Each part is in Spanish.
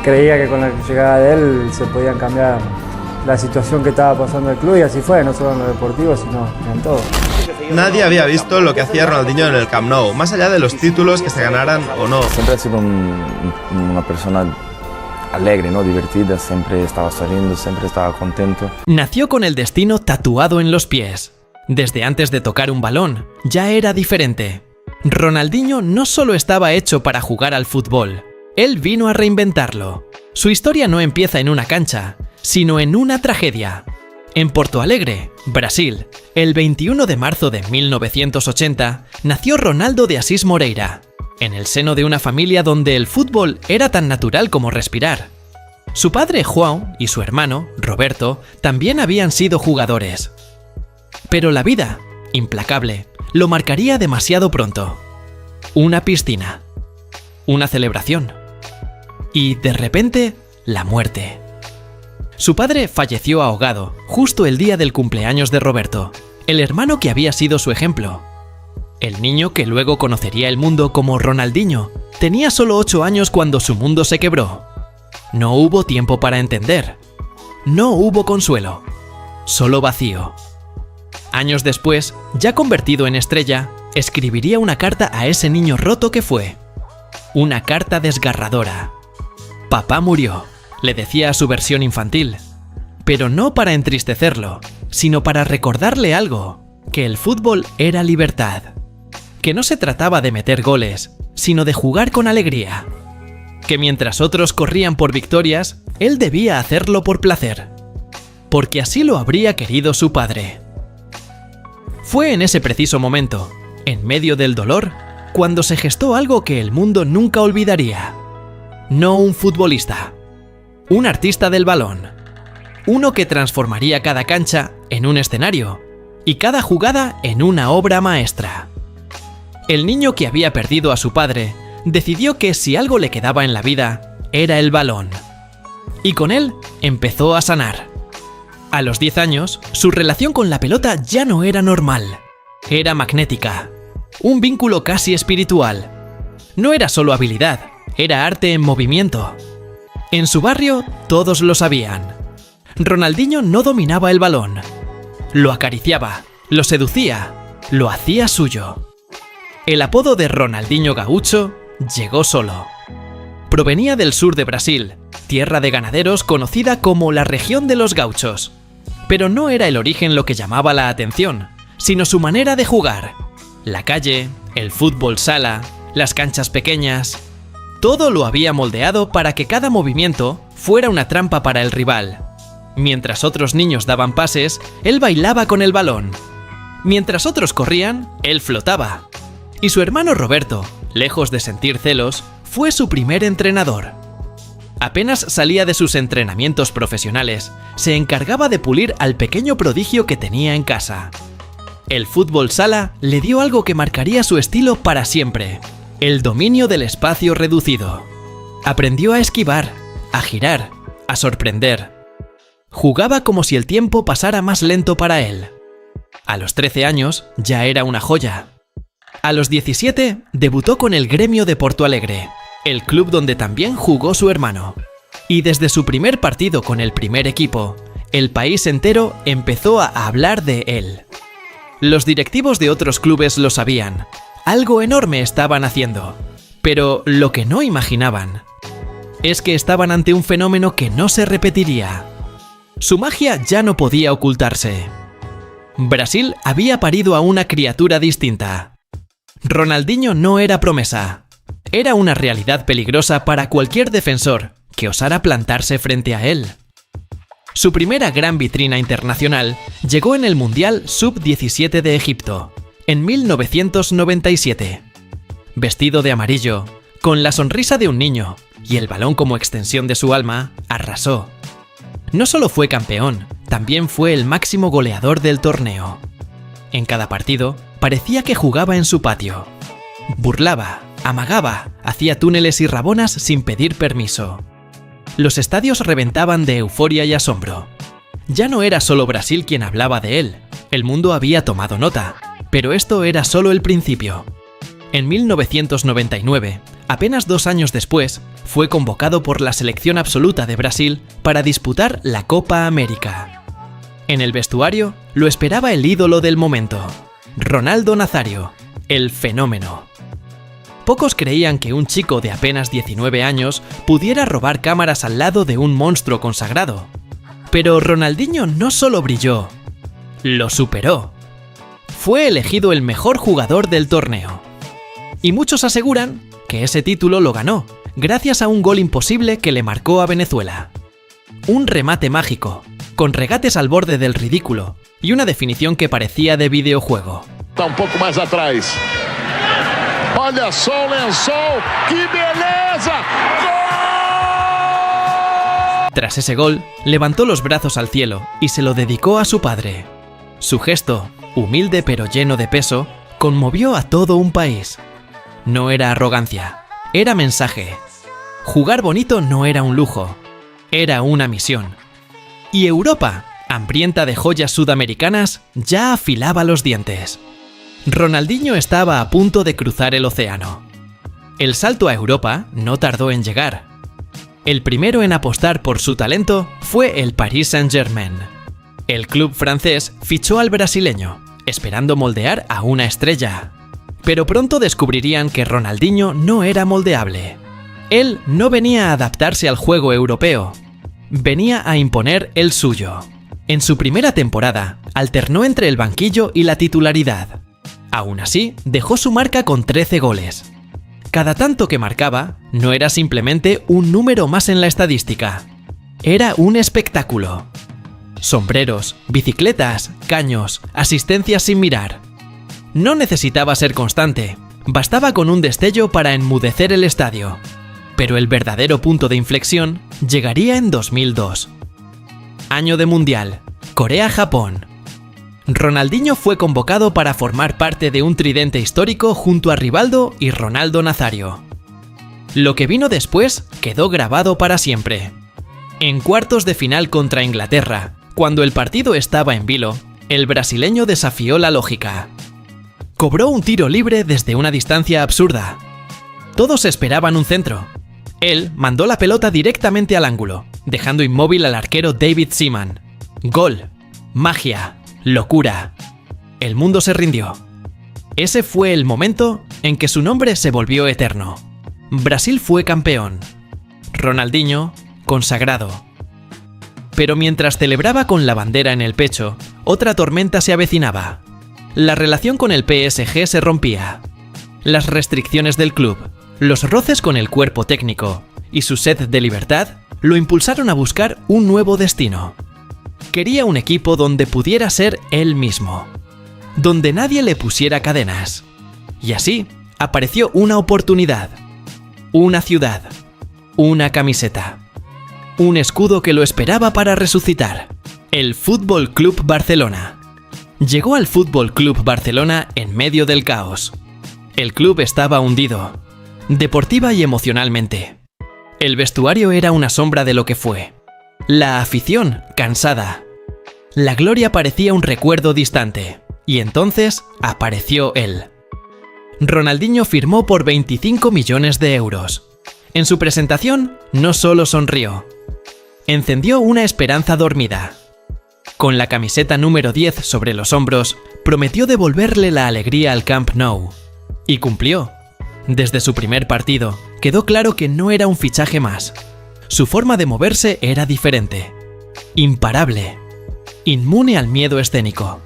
creía que con la llegada de él se podían cambiar la situación que estaba pasando el club y así fue, no solo en lo deportivo, sino en todo. Nadie había visto lo que hacía Ronaldinho en el Camp Nou, más allá de los títulos que se ganaran o no. Siempre ha sido una persona alegre, ¿no? Divertida, siempre estaba saliendo, siempre estaba contento. Nació con el destino tatuado en los pies. Desde antes de tocar un balón, ya era diferente. Ronaldinho no solo estaba hecho para jugar al fútbol, él vino a reinventarlo. Su historia no empieza en una cancha, sino en una tragedia. En Porto Alegre, Brasil, el 21 de marzo de 1980, nació Ronaldo de Assis Moreira, en el seno de una familia donde el fútbol era tan natural como respirar. Su padre João y su hermano, Roberto, también habían sido jugadores. Pero la vida, implacable, lo marcaría demasiado pronto. Una piscina, una celebración y, de repente, la muerte. Su padre falleció ahogado justo el día del cumpleaños de Roberto, el hermano que había sido su ejemplo. El niño que luego conocería el mundo como Ronaldinho tenía solo 8 años cuando su mundo se quebró. No hubo tiempo para entender. No hubo consuelo. Solo vacío. Años después, ya convertido en estrella, escribiría una carta a ese niño roto que fue. Una carta desgarradora. Papá murió, le decía a su versión infantil. Pero no para entristecerlo, sino para recordarle algo, que el fútbol era libertad. Que no se trataba de meter goles, sino de jugar con alegría. Que mientras otros corrían por victorias, él debía hacerlo por placer. Porque así lo habría querido su padre. Fue en ese preciso momento, en medio del dolor, cuando se gestó algo que el mundo nunca olvidaría. No un futbolista, un artista del balón. Uno que transformaría cada cancha en un escenario y cada jugada en una obra maestra. El niño que había perdido a su padre decidió que si algo le quedaba en la vida, era el balón. Y con él empezó a sanar. A los 10 años, su relación con la pelota ya no era normal. Era magnética. Un vínculo casi espiritual. No era solo habilidad, era arte en movimiento. En su barrio, todos lo sabían. Ronaldinho no dominaba el balón. Lo acariciaba, lo seducía, lo hacía suyo. El apodo de Ronaldinho Gaúcho llegó solo. Provenía del sur de Brasil, tierra de ganaderos conocida como la región de los gauchos. Pero no era el origen lo que llamaba la atención, sino su manera de jugar. La calle, el fútbol sala, las canchas pequeñas... Todo lo había moldeado para que cada movimiento fuera una trampa para el rival. Mientras otros niños daban pases, él bailaba con el balón. Mientras otros corrían, él flotaba. Y su hermano Roberto, lejos de sentir celos, fue su primer entrenador. Apenas salía de sus entrenamientos profesionales, se encargaba de pulir al pequeño prodigio que tenía en casa. El fútbol sala le dio algo que marcaría su estilo para siempre: el dominio del espacio reducido. Aprendió a esquivar, a girar, a sorprender. Jugaba como si el tiempo pasara más lento para él. A los 13 años ya era una joya. A los 17 debutó con el Grêmio de Porto Alegre, el club donde también jugó su hermano. Y desde su primer partido con el primer equipo, el país entero empezó a hablar de él. Los directivos de otros clubes lo sabían. Algo enorme estaban haciendo. Pero lo que no imaginaban es que estaban ante un fenómeno que no se repetiría. Su magia ya no podía ocultarse. Brasil había parido a una criatura distinta. Ronaldinho no era promesa. Era una realidad peligrosa para cualquier defensor que osara plantarse frente a él. Su primera gran vitrina internacional llegó en el Mundial Sub-17 de Egipto, en 1997. Vestido de amarillo, con la sonrisa de un niño y el balón como extensión de su alma, arrasó. No solo fue campeón, también fue el máximo goleador del torneo. En cada partido, parecía que jugaba en su patio. Burlaba, amagaba, hacía túneles y rabonas sin pedir permiso. Los estadios reventaban de euforia y asombro. Ya no era solo Brasil quien hablaba de él, el mundo había tomado nota, pero esto era solo el principio. En 1999, apenas 2 años después, fue convocado por la selección absoluta de Brasil para disputar la Copa América. En el vestuario lo esperaba el ídolo del momento, Ronaldo Nazário, el fenómeno. Pocos creían que un chico de apenas 19 años pudiera robar cámaras al lado de un monstruo consagrado. Pero Ronaldinho no solo brilló, lo superó. Fue elegido el mejor jugador del torneo. Y muchos aseguran que ese título lo ganó gracias a un gol imposible que le marcó a Venezuela. Un remate mágico, con regates al borde del ridículo y una definición que parecía de videojuego. Está un poco más atrás. Olha só o lençol, que beleza! ¡Gol! Tras ese gol, levantó los brazos al cielo y se lo dedicó a su padre. Su gesto, humilde pero lleno de peso, conmovió a todo un país. No era arrogancia, era mensaje. Jugar bonito no era un lujo, era una misión. Y Europa, hambrienta de joyas sudamericanas, ya afilaba los dientes. Ronaldinho estaba a punto de cruzar el océano. El salto a Europa no tardó en llegar. El primero en apostar por su talento fue el Paris Saint-Germain. El club francés fichó al brasileño, esperando moldear a una estrella. Pero pronto descubrirían que Ronaldinho no era moldeable. Él no venía a adaptarse al juego europeo, venía a imponer el suyo. En su primera temporada, alternó entre el banquillo y la titularidad. Aún así, dejó su marca con 13 goles. Cada tanto que marcaba, no era simplemente un número más en la estadística. Era un espectáculo. Sombreros, bicicletas, caños, asistencias sin mirar. No necesitaba ser constante, bastaba con un destello para enmudecer el estadio. Pero el verdadero punto de inflexión llegaría en 2002. Año de Mundial, Corea-Japón. Ronaldinho fue convocado para formar parte de un tridente histórico junto a Rivaldo y Ronaldo Nazário. Lo que vino después quedó grabado para siempre. En cuartos de final contra Inglaterra, cuando el partido estaba en vilo, el brasileño desafió la lógica. Cobró un tiro libre desde una distancia absurda. Todos esperaban un centro. Él mandó la pelota directamente al ángulo, dejando inmóvil al arquero David Seaman. Gol, magia, locura. El mundo se rindió. Ese fue el momento en que su nombre se volvió eterno. Brasil fue campeón. Ronaldinho, consagrado. Pero mientras celebraba con la bandera en el pecho, otra tormenta se avecinaba. La relación con el PSG se rompía. Las restricciones del club, los roces con el cuerpo técnico y su sed de libertad lo impulsaron a buscar un nuevo destino. Quería un equipo donde pudiera ser él mismo, donde nadie le pusiera cadenas. Y así apareció una oportunidad, una ciudad, una camiseta, un escudo que lo esperaba para resucitar: el Fútbol Club Barcelona. Llegó al Fútbol Club Barcelona en medio del caos. El club estaba hundido, deportiva y emocionalmente. El vestuario era una sombra de lo que fue. La afición, cansada. La gloria parecía un recuerdo distante. Y entonces apareció él. Ronaldinho firmó por 25 millones de euros. En su presentación, no solo sonrió. Encendió una esperanza dormida. Con la camiseta número 10 sobre los hombros, prometió devolverle la alegría al Camp Nou. Y cumplió. Desde su primer partido, quedó claro que no era un fichaje más. Su forma de moverse era diferente. Imparable. Inmune al miedo escénico.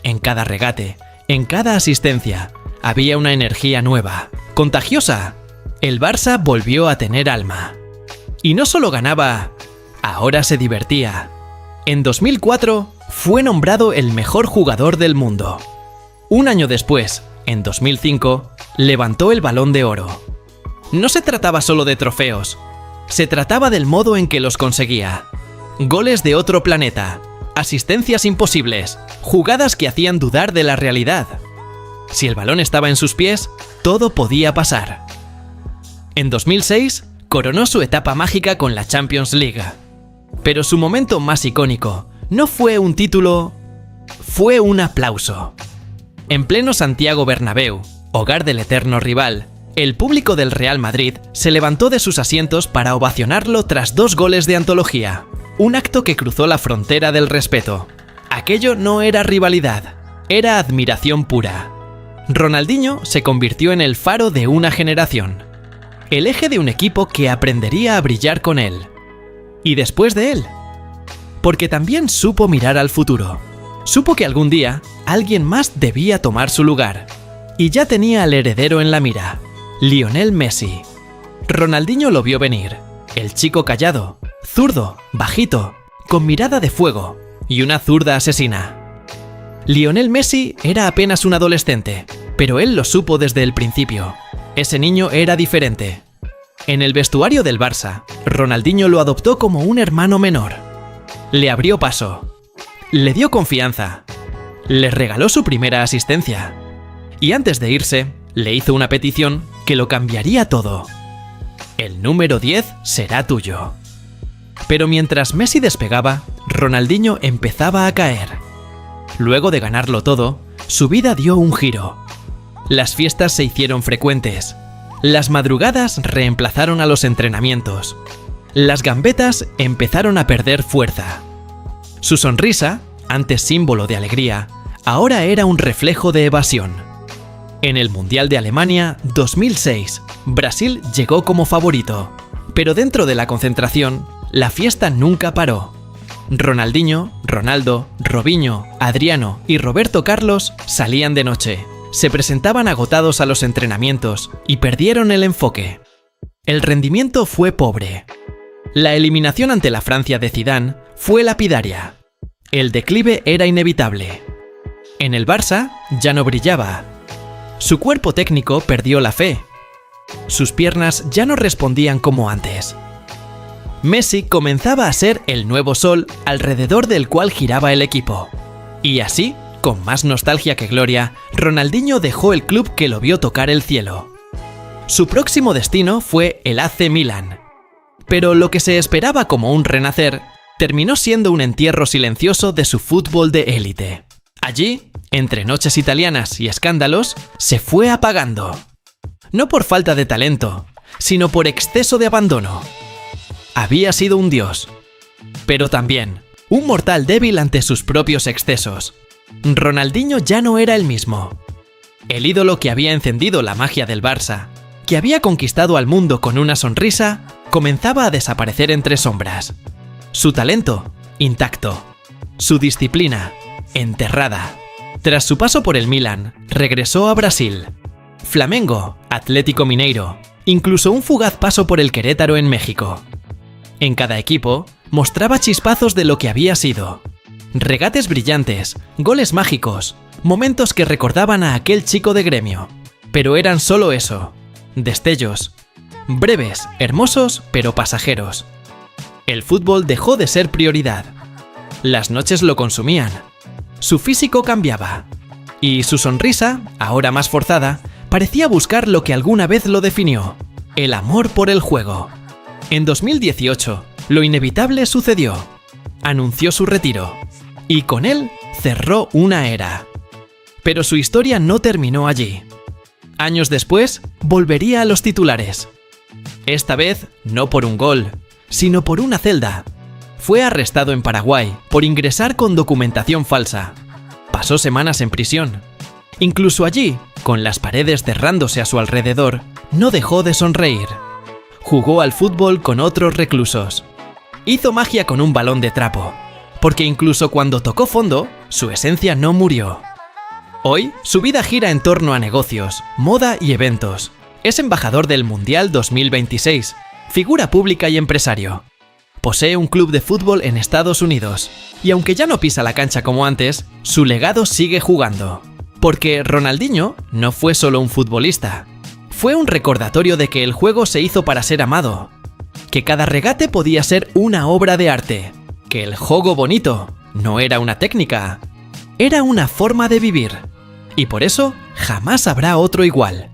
En cada regate, en cada asistencia, había una energía nueva, contagiosa. El Barça volvió a tener alma. Y no solo ganaba, ahora se divertía. En 2004, fue nombrado el mejor jugador del mundo. Un año después, en 2005, levantó el Balón de Oro. No se trataba solo de trofeos, se trataba del modo en que los conseguía. Goles de otro planeta, asistencias imposibles, jugadas que hacían dudar de la realidad. Si el balón estaba en sus pies, todo podía pasar. En 2006, coronó su etapa mágica con la Champions League. Pero su momento más icónico no fue un título, fue un aplauso. En pleno Santiago Bernabéu, hogar del eterno rival, El público del Real Madrid se levantó de sus asientos para ovacionarlo tras 2 goles de antología, un acto que cruzó la frontera del respeto. Aquello no era rivalidad, era admiración pura. Ronaldinho se convirtió en el faro de una generación, el eje de un equipo que aprendería a brillar con él. Y después de él, porque también supo mirar al futuro. Supo que algún día alguien más debía tomar su lugar. Y ya tenía al heredero en la mira, Lionel Messi. Ronaldinho lo vio venir, el chico callado, zurdo, bajito, con mirada de fuego y una zurda asesina. Lionel Messi era apenas un adolescente, pero él lo supo desde el principio. Ese niño era diferente. En el vestuario del Barça, Ronaldinho lo adoptó como un hermano menor. Le abrió paso, le dio confianza, le regaló su primera asistencia. Y antes de irse, le hizo una petición que lo cambiaría todo. El número 10 será tuyo. Pero mientras Messi despegaba, Ronaldinho empezaba a caer. Luego de ganarlo todo, su vida dio un giro. Las fiestas se hicieron frecuentes. Las madrugadas reemplazaron a los entrenamientos. Las gambetas empezaron a perder fuerza. Su sonrisa, antes símbolo de alegría, ahora era un reflejo de evasión. En el Mundial de Alemania 2006, Brasil llegó como favorito, pero dentro de la concentración, la fiesta nunca paró. Ronaldinho, Ronaldo, Robinho, Adriano y Roberto Carlos salían de noche, se presentaban agotados a los entrenamientos y perdieron el enfoque. El rendimiento fue pobre. La eliminación ante la Francia de Zidane fue lapidaria. El declive era inevitable. En el Barça ya no brillaba. Su cuerpo técnico perdió la fe. Sus piernas ya no respondían como antes. Messi comenzaba a ser el nuevo sol alrededor del cual giraba el equipo. Y así, con más nostalgia que gloria, Ronaldinho dejó el club que lo vio tocar el cielo. Su próximo destino fue el AC Milan. Pero lo que se esperaba como un renacer, terminó siendo un entierro silencioso de su fútbol de élite. Allí, entre noches italianas y escándalos, se fue apagando. No por falta de talento, sino por exceso de abandono. Había sido un dios, pero también un mortal débil ante sus propios excesos. Ronaldinho ya no era el mismo. El ídolo que había encendido la magia del Barça, que había conquistado al mundo con una sonrisa, comenzaba a desaparecer entre sombras. Su talento, intacto. Su disciplina, enterrada. Tras su paso por el Milan, regresó a Brasil. Flamengo, Atlético Mineiro, incluso un fugaz paso por el Querétaro en México. En cada equipo, mostraba chispazos de lo que había sido. Regates brillantes, goles mágicos, momentos que recordaban a aquel chico de Gremio. Pero eran solo eso, destellos. Breves, hermosos, pero pasajeros. El fútbol dejó de ser prioridad. Las noches lo consumían. Su físico cambiaba. Y su sonrisa, ahora más forzada, parecía buscar lo que alguna vez lo definió: el amor por el juego. En 2018, lo inevitable sucedió. Anunció su retiro. Y con él cerró una era. Pero su historia no terminó allí. Años después, volvería a los titulares. Esta vez, no por un gol, sino por una celda. Fue arrestado en Paraguay por ingresar con documentación falsa. Pasó semanas en prisión. Incluso allí, con las paredes cerrándose a su alrededor, no dejó de sonreír. Jugó al fútbol con otros reclusos. Hizo magia con un balón de trapo, porque incluso cuando tocó fondo, su esencia no murió. Hoy, su vida gira en torno a negocios, moda y eventos. Es embajador del Mundial 2026, figura pública y empresario. Posee un club de fútbol en Estados Unidos, y aunque ya no pisa la cancha como antes, su legado sigue jugando. Porque Ronaldinho no fue solo un futbolista. Fue un recordatorio de que el juego se hizo para ser amado, que cada regate podía ser una obra de arte, que el juego bonito no era una técnica, era una forma de vivir. Y por eso jamás habrá otro igual.